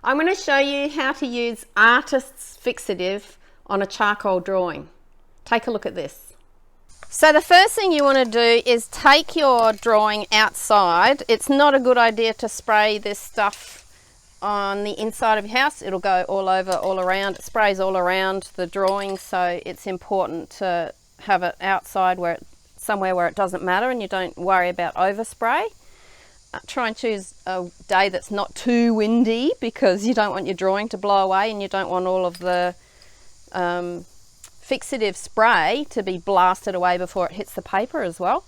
I'm going to show you how to use artist's fixative on a charcoal drawing. Take a look at this. So the first thing you want to do is take your drawing outside. It's not a good idea to spray this stuff on the inside of your house. It'll go all over, all around. It sprays all around the drawing, so it's important to have it outside somewhere where it doesn't matter and you don't worry about overspray. Try and choose a day that's not too windy because you don't want your drawing to blow away and you don't want all of the fixative spray to be blasted away before it hits the paper as well.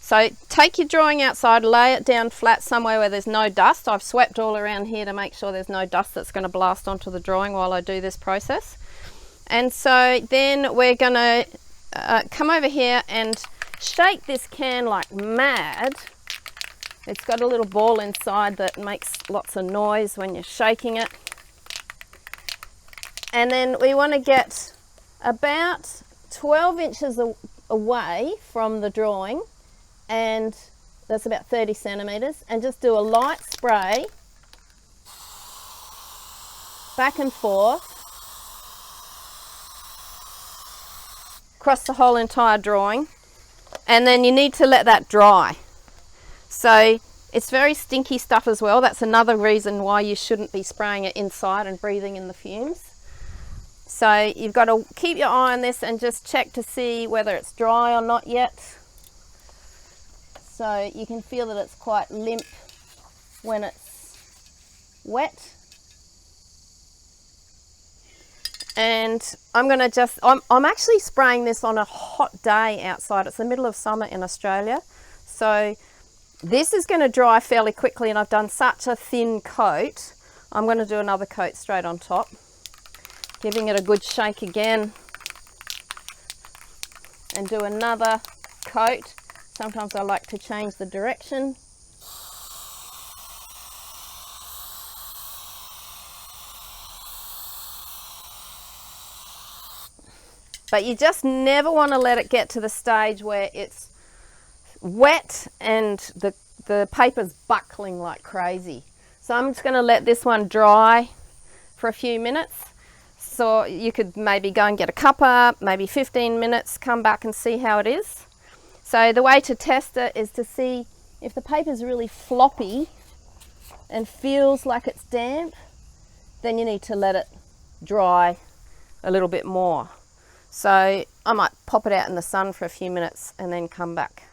So take your drawing outside, lay it down flat somewhere where there's no dust. I've swept all around here to make sure there's no dust that's going to blast onto the drawing while I do this process. And so then we're going to come over here and shake this can like mad. It's got a little ball inside that makes lots of noise when you're shaking it. And then we want to get about 12 inches away from the drawing, and that's about 30 centimeters, and just do a light spray back and forth across the whole entire drawing, and then you need to let that dry. So it's very stinky stuff as well. That's another reason why you shouldn't be spraying it inside and breathing in the fumes. So you've got to keep your eye on this and just check to see whether it's dry or not yet. So you can feel that it's quite limp when it's wet. And I'm actually spraying this on a hot day outside. It's the middle of summer in Australia. So this is going to dry fairly quickly, and I've done such a thin coat. I'm going to do another coat straight on top, giving it a good shake again, and do another coat. Sometimes I like to change the direction. But you just never want to let it get to the stage where it's wet and the paper's buckling like crazy. So I'm just going to let this one dry for a few minutes. So you could maybe go and get a cuppa, maybe 15 minutes, come back and see how it is. So the way to test it is to see if the paper's really floppy and feels like it's damp, then you need to let it dry a little bit more. So I might pop it out in the sun for a few minutes and then come back.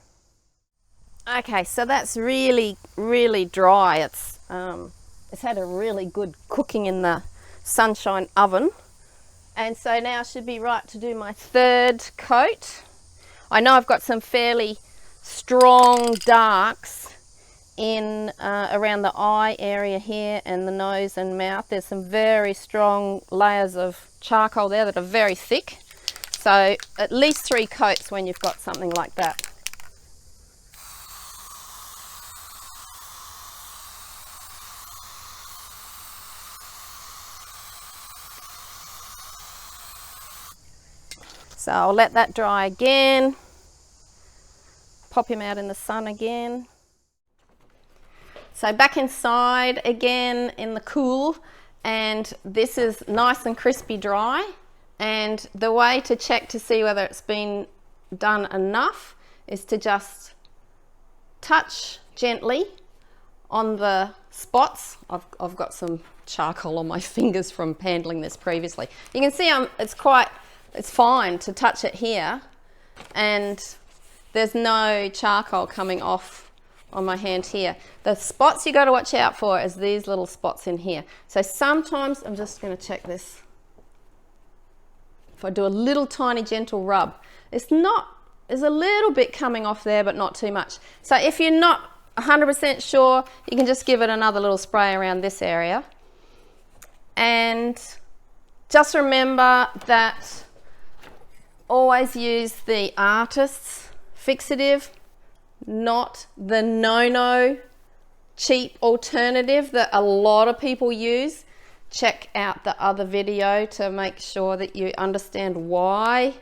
Okay, so that's really, really dry. It's had a really good cooking in the sunshine oven. And so now I should be right to do my third coat. I know I've got some fairly strong darks in around the eye area here and the nose and mouth. There's some very strong layers of charcoal there that are very thick. So at least 3 coats when you've got something like that. So I'll let that dry again, pop him out in the sun again. So back inside again in the cool, and this is nice and crispy dry. And the way to check to see whether it's been done enough is to just touch gently on the spots. I've got some charcoal on my fingers from handling this previously. You can see it's fine to touch it here, and there's no charcoal coming off on my hand here. The spots you got to watch out for is these little spots in here. So sometimes, I'm just going to check this. If I do a little tiny gentle rub, there's a little bit coming off there, but not too much. So if you're not 100% sure, you can just give it another little spray around this area. And just remember that always use the artist's fixative, not the no-no cheap alternative that a lot of people use. Check out the other video to make sure that you understand why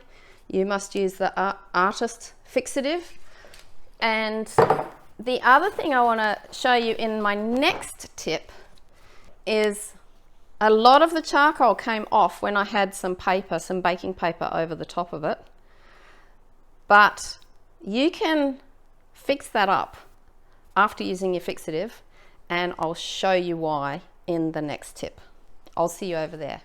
you must use the artist fixative. And the other thing I want to show you in my next tip is A lot of the charcoal came off when I had some paper, some baking paper over the top of it. But you can fix that up after using your fixative, and I'll show you why in the next tip. I'll see you over there.